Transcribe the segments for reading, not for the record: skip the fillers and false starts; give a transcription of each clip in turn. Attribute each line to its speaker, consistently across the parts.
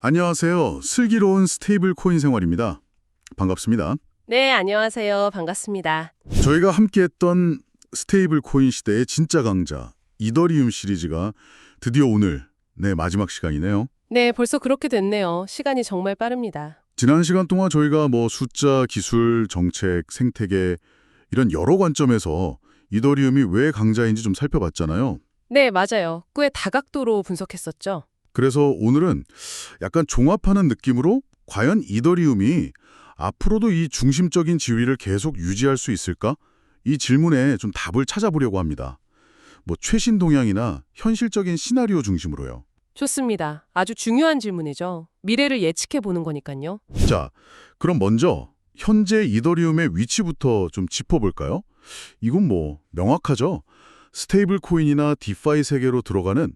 Speaker 1: 안녕하세요. 슬기로운 스테이블 코인 생활입니다. 반갑습니다.
Speaker 2: 네, 안녕하세요. 반갑습니다.
Speaker 1: 저희가 함께했던 스테이블 코인 시대의 진짜 강자 이더리움 시리즈가 드디어 오늘 마지막 시간이네요.
Speaker 2: 네, 벌써 그렇게 됐네요. 시간이 정말 빠릅니다.
Speaker 1: 지난 시간 동안 저희가 숫자, 기술, 정책, 생태계 이런 여러 관점에서 이더리움이 왜 강자인지 좀 살펴봤잖아요.
Speaker 2: 네, 맞아요. 꽤 다각도로 분석했었죠.
Speaker 1: 그래서 오늘은 약간 종합하는 느낌으로 과연 이더리움이 앞으로도 이 중심적인 지위를 계속 유지할 수 있을까? 이 질문에 좀 답을 찾아보려고 합니다. 최신 동향이나 현실적인 시나리오 중심으로요.
Speaker 2: 좋습니다. 아주 중요한 질문이죠. 미래를 예측해 보는 거니까요.
Speaker 1: 자, 그럼 먼저 현재 이더리움의 위치부터 좀 짚어볼까요? 이건 명확하죠? 스테이블 코인이나 디파이 세계로 들어가는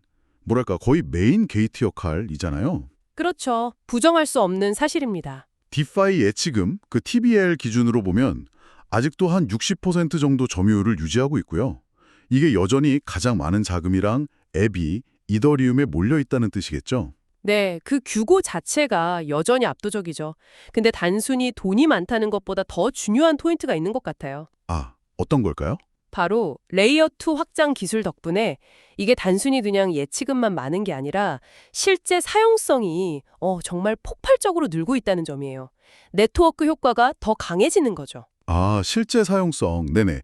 Speaker 1: 거의 메인 게이트 역할이잖아요.
Speaker 2: 그렇죠. 부정할 수 없는 사실입니다.
Speaker 1: 디파이 예치금, 그 TBL 기준으로 보면 아직도 한 60% 정도 점유율을 유지하고 있고요. 이게 여전히 가장 많은 자금이랑 앱이 이더리움에 몰려 있다는 뜻이겠죠?
Speaker 2: 네, 그 규모 자체가 여전히 압도적이죠. 근데 단순히 돈이 많다는 것보다 더 중요한 포인트가 있는 것 같아요.
Speaker 1: 아, 어떤 걸까요?
Speaker 2: 바로 레이어 2 확장 기술 덕분에 이게 단순히 그냥 예치금만 많은 게 아니라 실제 사용성이 정말 폭발적으로 늘고 있다는 점이에요. 네트워크 효과가 더 강해지는 거죠.
Speaker 1: 아, 실제 사용성. 네네.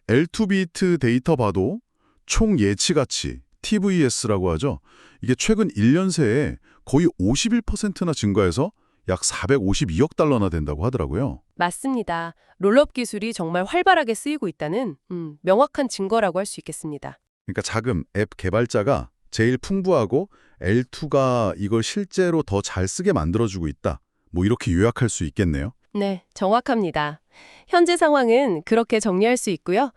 Speaker 1: L2비트 데이터 봐도 총 예치 가치, TVS라고 하죠. 이게 최근 1년 새에 거의 51%나 증가해서 약 452억 달러나 된다고 하더라고요.
Speaker 2: 맞습니다. 롤업 기술이 정말 활발하게 쓰이고 있다는 명확한 증거라고 할 수 있겠습니다.
Speaker 1: 그러니까 자금, 앱 개발자가 제일 풍부하고 L2가 이걸 실제로 더 잘 쓰게 만들어주고 있다. 이렇게 요약할 수 있겠네요.
Speaker 2: 네, 정확합니다. 현재 상황은 그렇게 정리할 수 있고요.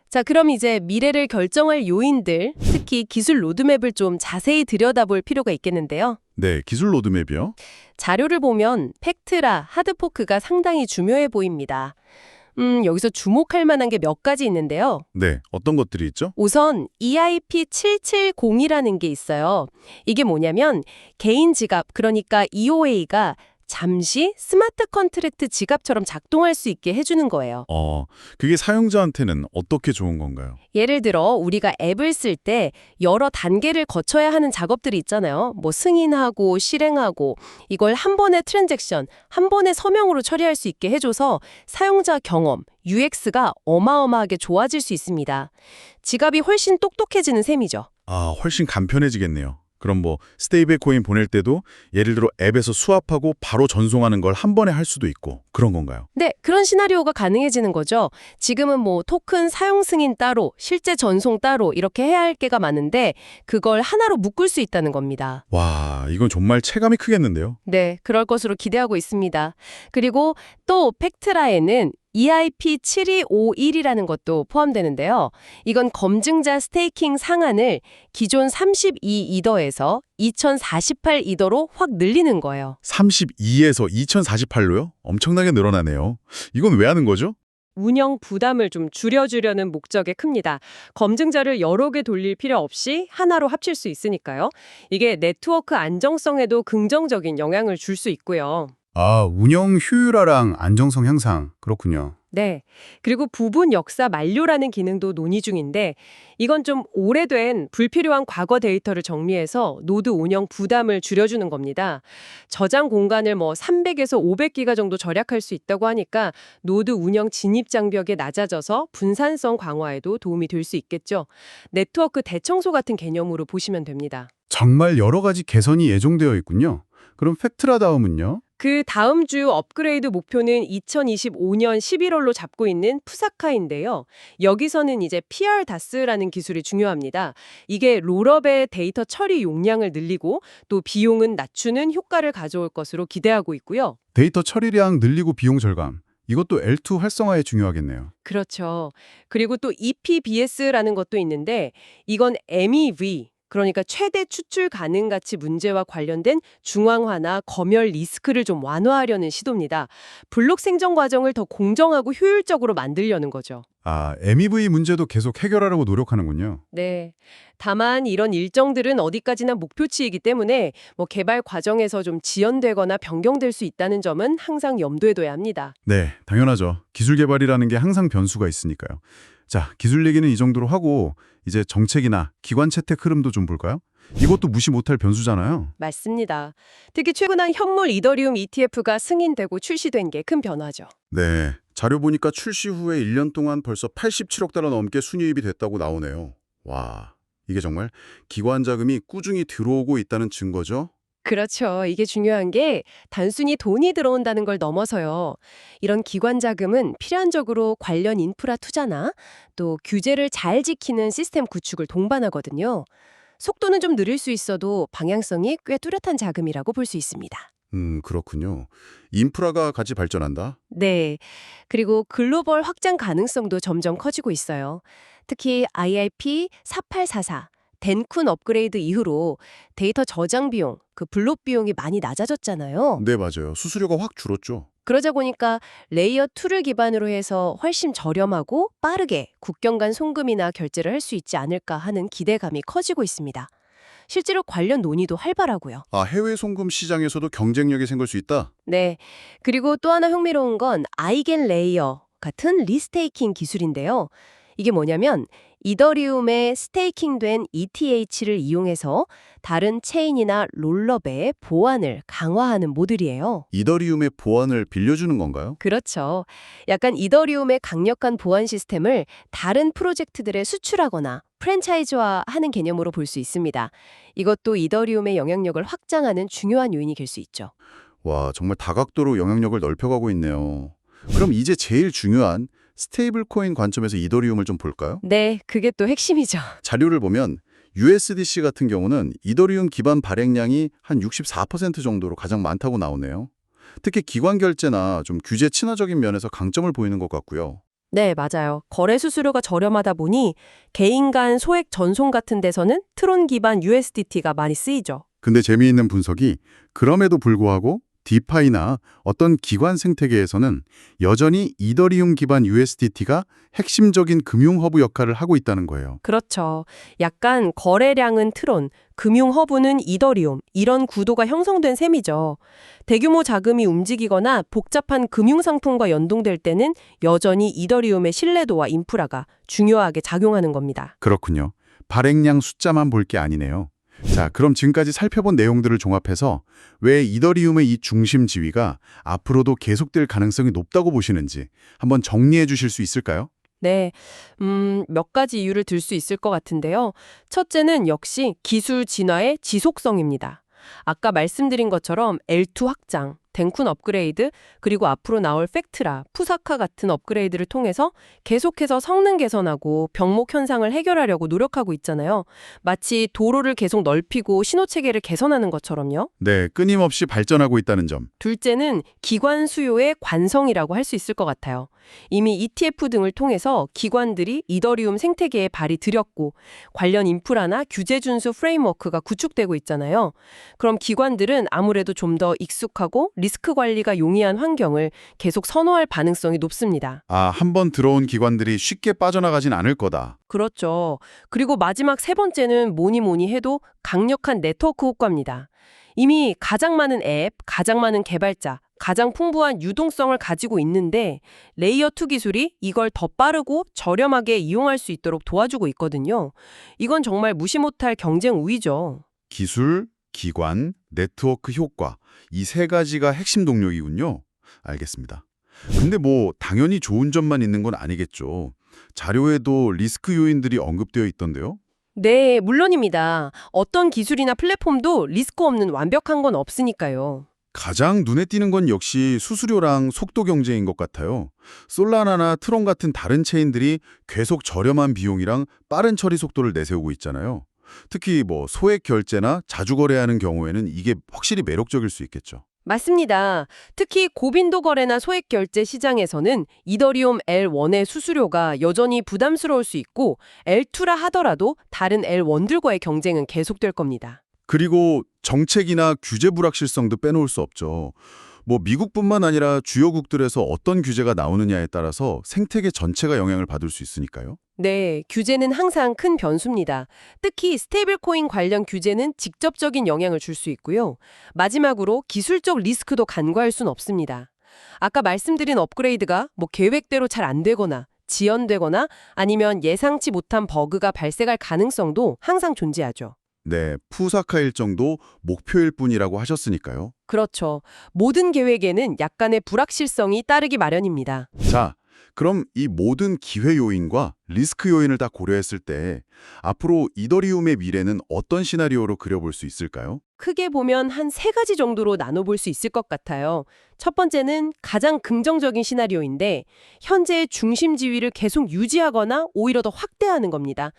Speaker 2: 자, 그럼 이제 미래를 결정할 요인들, 특히 기술 로드맵을 좀 자세히 들여다볼 필요가 있겠는데요.
Speaker 1: 네, 기술 로드맵이요.
Speaker 2: 자료를 보면 팩트라, 하드포크가 상당히 중요해 보입니다. 여기서 주목할 만한 게 몇 가지 있는데요.
Speaker 1: 네, 어떤 것들이 있죠?
Speaker 2: 우선 EIP770이라는 게 있어요. 이게 뭐냐면 개인 지갑, 그러니까 EOA가 잠시 스마트 컨트랙트 지갑처럼 작동할 수 있게 해주는 거예요.
Speaker 1: 그게 사용자한테는 어떻게 좋은 건가요?
Speaker 2: 예를 들어 우리가 앱을 쓸 때 여러 단계를 거쳐야 하는 작업들이 있잖아요. 승인하고 실행하고 이걸 한 번의 트랜잭션, 한 번의 서명으로 처리할 수 있게 해줘서 사용자 경험, UX가 어마어마하게 좋아질 수 있습니다. 지갑이 훨씬 똑똑해지는 셈이죠.
Speaker 1: 아, 훨씬 간편해지겠네요. 그럼 스테이블 코인 보낼 때도 예를 들어 앱에서 수합하고 바로 전송하는 걸 한 번에 할 수도 있고 그런 건가요?
Speaker 2: 네, 그런 시나리오가 가능해지는 거죠. 지금은 토큰 사용 승인 따로, 실제 전송 따로 이렇게 해야 할 게가 많은데 그걸 하나로 묶을 수 있다는 겁니다.
Speaker 1: 와, 이건 정말 체감이 크겠는데요.
Speaker 2: 네, 그럴 것으로 기대하고 있습니다. 그리고 또 팩트라에는 EIP7251이라는 것도 포함되는데요. 이건 검증자 스테이킹 상한을 기존 32이더에서 2048이더로 확 늘리는 거예요.
Speaker 1: 32에서 2048로요? 엄청나게 늘어나네요. 이건 왜 하는 거죠?
Speaker 2: 운영 부담을 좀 줄여주려는 목적에 큽니다. 검증자를 여러 개 돌릴 필요 없이 하나로 합칠 수 있으니까요. 이게 네트워크 안정성에도 긍정적인 영향을 줄 수 있고요.
Speaker 3: 아, 운영 효율화랑 안정성 향상. 그렇군요.
Speaker 2: 네. 그리고 부분 역사 만료라는 기능도 논의 중인데 이건 좀 오래된 불필요한 과거 데이터를 정리해서 노드 운영 부담을 줄여주는 겁니다. 저장 공간을 300에서 500기가 정도 절약할 수 있다고 하니까 노드 운영 진입 장벽이 낮아져서 분산성 강화에도 도움이 될 수 있겠죠. 네트워크 대청소 같은 개념으로 보시면 됩니다.
Speaker 3: 정말 여러 가지 개선이 예정되어 있군요. 그럼 팩트라 다음은요?
Speaker 2: 그 다음 주 업그레이드 목표는 2025년 11월로 잡고 있는 푸사카인데요. 여기서는 이제 PRDAS라는 기술이 중요합니다. 이게 롤업의 데이터 처리 용량을 늘리고 또 비용은 낮추는 효과를 가져올 것으로 기대하고 있고요.
Speaker 3: 데이터 처리량 늘리고 비용 절감. 이것도 L2 활성화에 중요하겠네요.
Speaker 2: 그렇죠. 그리고 또 EPBS라는 것도 있는데 이건 MEV, 그러니까 최대 추출 가능 가치 문제와 관련된 중앙화나 검열 리스크를 좀 완화하려는 시도입니다. 블록 생성 과정을 더 공정하고 효율적으로 만들려는 거죠.
Speaker 3: 아, MEV 문제도 계속 해결하려고 노력하는군요.
Speaker 2: 네. 다만 이런 일정들은 어디까지나 목표치이기 때문에 개발 과정에서 좀 지연되거나 변경될 수 있다는 점은 항상 염두에 둬야 합니다.
Speaker 3: 네, 당연하죠. 기술 개발이라는 게 항상 변수가 있으니까요. 자, 기술 얘기는 이 정도로 하고 이제 정책이나 기관 채택 흐름도 좀 볼까요? 이것도 무시 못할 변수잖아요.
Speaker 2: 맞습니다. 특히 최근한 현물 이더리움 ETF가 승인되고 출시된 게 큰 변화죠.
Speaker 1: 네, 자료 보니까 출시 후에 1년 동안 벌써 87억 달러 넘게 순이입이 됐다고 나오네요. 와, 이게 정말 기관 자금이 꾸준히 들어오고 있다는 증거죠?
Speaker 2: 그렇죠. 이게 중요한 게 단순히 돈이 들어온다는 걸 넘어서요. 이런 기관 자금은 필연적으로 관련 인프라 투자나 또 규제를 잘 지키는 시스템 구축을 동반하거든요. 속도는 좀 느릴 수 있어도 방향성이 꽤 뚜렷한 자금이라고 볼 수 있습니다.
Speaker 1: 그렇군요. 인프라가 같이 발전한다?
Speaker 2: 네. 그리고 글로벌 확장 가능성도 점점 커지고 있어요. 특히 IIP 4844, 덴쿤 업그레이드 이후로 데이터 저장 비용, 블록 비용이 많이 낮아졌잖아요.
Speaker 1: 네, 맞아요. 수수료가 확 줄었죠.
Speaker 2: 그러자 보니까 레이어 2를 기반으로 해서 훨씬 저렴하고 빠르게 국경 간 송금이나 결제를 할 수 있지 않을까 하는 기대감이 커지고 있습니다. 실제로 관련 논의도 활발하고요.
Speaker 1: 아, 해외 송금 시장에서도 경쟁력이 생길 수 있다?
Speaker 2: 네. 그리고 또 하나 흥미로운 건 아이겐 레이어 같은 리스테이킹 기술인데요. 이게 뭐냐면 이더리움에 스테이킹된 ETH를 이용해서 다른 체인이나 롤럽의 보안을 강화하는 모듈이에요.
Speaker 1: 이더리움의 보안을 빌려주는 건가요?
Speaker 2: 그렇죠. 약간 이더리움의 강력한 보안 시스템을 다른 프로젝트들에 수출하거나 프랜차이즈화하는 개념으로 볼 수 있습니다. 이것도 이더리움의 영향력을 확장하는 중요한 요인이 될 수 있죠.
Speaker 1: 와, 정말 다각도로 영향력을 넓혀가고 있네요. 그럼 이제 제일 중요한 스테이블 코인 관점에서 이더리움을 좀 볼까요?
Speaker 2: 네, 그게 또 핵심이죠.
Speaker 1: 자료를 보면 USDC 같은 경우는 이더리움 기반 발행량이 한 64% 정도로 가장 많다고 나오네요. 특히 기관 결제나 좀 규제 친화적인 면에서 강점을 보이는 것 같고요.
Speaker 2: 네, 맞아요. 거래 수수료가 저렴하다 보니 개인 간 소액 전송 같은 데서는 트론 기반 USDT가 많이 쓰이죠.
Speaker 1: 근데 재미있는 분석이 그럼에도 불구하고 디파이나 어떤 기관 생태계에서는 여전히 이더리움 기반 USDT가 핵심적인 금융 허브 역할을 하고 있다는 거예요.
Speaker 2: 그렇죠. 약간 거래량은 트론, 금융 허브는 이더리움, 이런 구도가 형성된 셈이죠. 대규모 자금이 움직이거나 복잡한 금융 상품과 연동될 때는 여전히 이더리움의 신뢰도와 인프라가 중요하게 작용하는 겁니다.
Speaker 1: 그렇군요. 발행량 숫자만 볼 게 아니네요. 자, 그럼 지금까지 살펴본 내용들을 종합해서 왜 이더리움의 이 중심 지위가 앞으로도 계속될 가능성이 높다고 보시는지 한번 정리해 주실 수 있을까요?
Speaker 2: 네, 몇 가지 이유를 들 수 있을 것 같은데요. 첫째는 역시 기술 진화의 지속성입니다. 아까 말씀드린 것처럼 L2 확장, 덴쿤 업그레이드, 그리고 앞으로 나올 팩트라, 푸사카 같은 업그레이드를 통해서 계속해서 성능 개선하고 병목 현상을 해결하려고 노력하고 있잖아요. 마치 도로를 계속 넓히고 신호체계를 개선하는 것처럼요.
Speaker 1: 네, 끊임없이 발전하고 있다는 점.
Speaker 2: 둘째는 기관 수요의 관성이라고 할 수 있을 것 같아요. 이미 ETF 등을 통해서 기관들이 이더리움 생태계에 발이 들였고 관련 인프라나 규제 준수 프레임워크가 구축되고 있잖아요. 그럼 기관들은 아무래도 좀 더 익숙하고 리스크 관리가 용이한 환경을 계속 선호할 가능성이 높습니다.
Speaker 1: 아, 한 번 들어온 기관들이 쉽게 빠져나가진 않을 거다.
Speaker 2: 그렇죠. 그리고 마지막 세 번째는 뭐니 해도 강력한 네트워크 효과입니다. 이미 가장 많은 앱, 가장 많은 개발자, 가장 풍부한 유동성을 가지고 있는데 레이어 2 기술이 이걸 더 빠르고 저렴하게 이용할 수 있도록 도와주고 있거든요. 이건 정말 무시 못할 경쟁 우위죠.
Speaker 1: 기술, 기관, 네트워크 효과. 이 세 가지가 핵심 동력이군요. 알겠습니다. 근데 당연히 좋은 점만 있는 건 아니겠죠. 자료에도 리스크 요인들이 언급되어 있던데요.
Speaker 2: 네, 물론입니다. 어떤 기술이나 플랫폼도 리스크 없는 완벽한 건 없으니까요.
Speaker 1: 가장 눈에 띄는 건 역시 수수료랑 속도 경쟁인 것 같아요. 솔라나나 트론 같은 다른 체인들이 계속 저렴한 비용이랑 빠른 처리 속도를 내세우고 있잖아요. 특히 소액 결제나 자주 거래하는 경우에는 이게 확실히 매력적일 수 있겠죠.
Speaker 2: 맞습니다. 특히 고빈도 거래나 소액 결제 시장에서는 이더리움 L1의 수수료가 여전히 부담스러울 수 있고 L2라 하더라도 다른 L1들과의 경쟁은 계속될 겁니다.
Speaker 1: 그리고 정책이나 규제 불확실성도 빼놓을 수 없죠. 뭐 미국뿐만 아니라 주요국들에서 어떤 규제가 나오느냐에 따라서 생태계 전체가 영향을 받을 수 있으니까요.
Speaker 2: 네, 규제는 항상 큰 변수입니다. 특히 스테이블 코인 관련 규제는 직접적인 영향을 줄 수 있고요. 마지막으로 기술적 리스크도 간과할 순 없습니다. 아까 말씀드린 업그레이드가 뭐 계획대로 잘 안 되거나 지연되거나 아니면 예상치 못한 버그가 발생할 가능성도 항상 존재하죠.
Speaker 1: 네, 푸사카 일정도 목표일 뿐이라고 하셨으니까요.
Speaker 2: 그렇죠. 모든 계획에는 약간의 불확실성이 따르기 마련입니다.
Speaker 1: 자, 그럼 이 모든 기회 요인과 리스크 요인을 다 고려했을 때 앞으로 이더리움의 미래는 어떤 시나리오로 그려볼 수 있을까요?
Speaker 2: 크게 보면 한 세 가지 정도로 나눠볼 수 있을 것 같아요. 첫 번째는 가장 긍정적인 시나리오인데 현재의 중심 지위를 계속 유지하거나 오히려 더 확대하는 겁니다.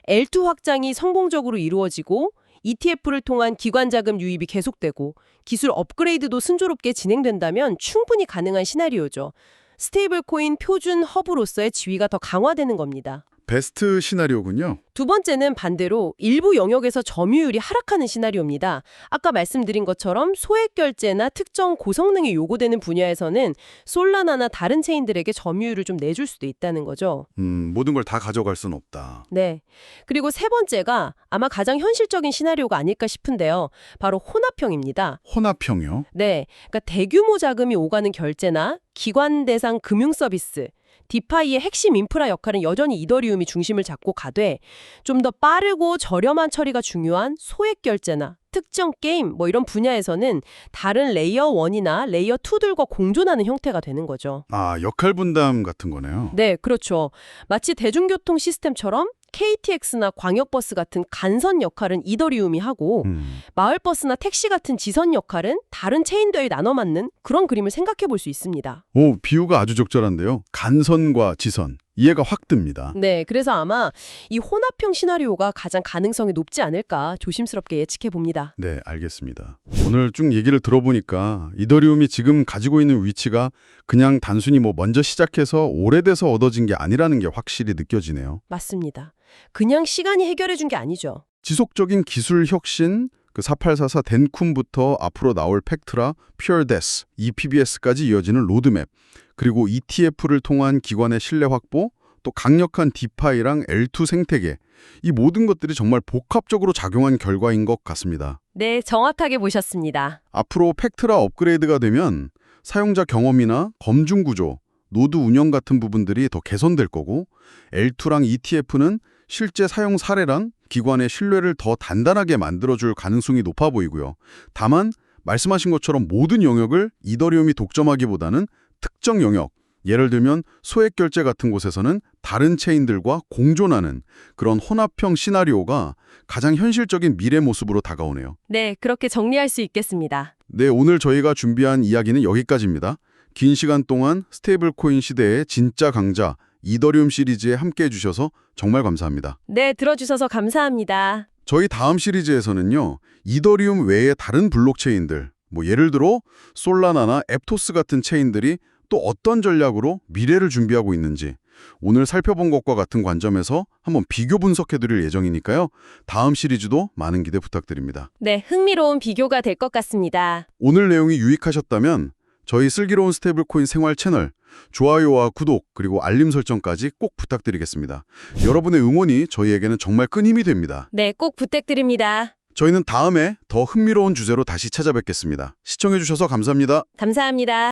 Speaker 2: L2 확장이 성공적으로 이루어지고 ETF를 통한 기관 자금 유입이 계속되고 기술 업그레이드도 순조롭게 진행된다면 충분히 가능한 시나리오죠. 스테이블 코인 표준 허브로서의 지위가 더 강화되는 겁니다.
Speaker 1: 베스트 시나리오군요.
Speaker 2: 두 번째는 반대로 일부 영역에서 점유율이 하락하는 시나리오입니다. 아까 말씀드린 것처럼 소액 결제나 특정 고성능이 요구되는 분야에서는 솔라나나 다른 체인들에게 점유율을 좀 내줄 수도 있다는 거죠.
Speaker 1: 모든 걸 다 가져갈 순 없다.
Speaker 2: 네. 그리고 세 번째가 아마 가장 현실적인 시나리오가 아닐까 싶은데요. 바로 혼합형입니다.
Speaker 1: 혼합형이요?
Speaker 2: 네. 그러니까 대규모 자금이 오가는 결제나 기관 대상 금융 서비스, 디파이의 핵심 인프라 역할은 여전히 이더리움이 중심을 잡고 가되 좀 더 빠르고 저렴한 처리가 중요한 소액 결제나 특정 게임 뭐 이런 분야에서는 다른 레이어 1이나 레이어 2들과 공존하는 형태가 되는 거죠.
Speaker 1: 아, 역할 분담 같은 거네요.
Speaker 2: 네, 그렇죠. 마치 대중교통 시스템처럼 KTX나 광역버스 같은 간선 역할은 이더리움이 하고 마을버스나 택시 같은 지선 역할은 다른 체인들이 나눠 맡는 그런 그림을 생각해 볼 수 있습니다.
Speaker 1: 오, 비유가 아주 적절한데요. 간선과 지선. 이해가 확 듭니다.
Speaker 2: 네, 그래서 아마 이 혼합형 시나리오가 가장 가능성이 높지 않을까 조심스럽게 예측해 봅니다.
Speaker 1: 네, 알겠습니다. 오늘 쭉 얘기를 들어보니까 이더리움이 지금 가지고 있는 위치가 그냥 단순히 뭐 먼저 시작해서 오래돼서 얻어진 게 아니라는 게 확실히 느껴지네요.
Speaker 2: 맞습니다. 그냥 시간이 해결해 준 게 아니죠.
Speaker 1: 지속적인 기술 혁신, 그 4844 덴쿰부터 앞으로 나올 팩트라, 퓨어데스, EPBS까지 이어지는 로드맵, 그리고 ETF를 통한 기관의 신뢰 확보, 또 강력한 디파이랑 L2 생태계, 이 모든 것들이 정말 복합적으로 작용한 결과인 것 같습니다.
Speaker 2: 네, 정확하게 보셨습니다.
Speaker 1: 앞으로 팩트라 업그레이드가 되면 사용자 경험이나 검증 구조, 노드 운영 같은 부분들이 더 개선될 거고 L2랑 ETF는 실제 사용 사례랑 기관의 신뢰를 더 단단하게 만들어줄 가능성이 높아 보이고요. 다만 말씀하신 것처럼 모든 영역을 이더리움이 독점하기보다는 특정 영역, 예를 들면 소액 결제 같은 곳에서는 다른 체인들과 공존하는 그런 혼합형 시나리오가 가장 현실적인 미래 모습으로 다가오네요.
Speaker 2: 네, 그렇게 정리할 수 있겠습니다.
Speaker 1: 네, 오늘 저희가 준비한 이야기는 여기까지입니다. 긴 시간 동안 스테이블 코인 시대의 진짜 강자 이더리움 시리즈에 함께해 주셔서 정말 감사합니다.
Speaker 2: 네, 들어주셔서 감사합니다.
Speaker 1: 저희 다음 시리즈에서는요. 이더리움 외의 다른 블록체인들, 뭐 예를 들어 솔라나나 앱토스 같은 체인들이 또 어떤 전략으로 미래를 준비하고 있는지 오늘 살펴본 것과 같은 관점에서 한번 비교 분석해 드릴 예정이니까요. 다음 시리즈도 많은 기대 부탁드립니다.
Speaker 2: 네, 흥미로운 비교가 될 것 같습니다.
Speaker 1: 오늘 내용이 유익하셨다면 저희 슬기로운 스테이블 코인 생활 채널 좋아요와 구독 그리고 알림 설정까지 꼭 부탁드리겠습니다. 여러분의 응원이 저희에게는 정말 큰 힘이 됩니다.
Speaker 2: 네, 꼭 부탁드립니다.
Speaker 1: 저희는 다음에 더 흥미로운 주제로 다시 찾아뵙겠습니다. 시청해 주셔서 감사합니다.
Speaker 2: 감사합니다.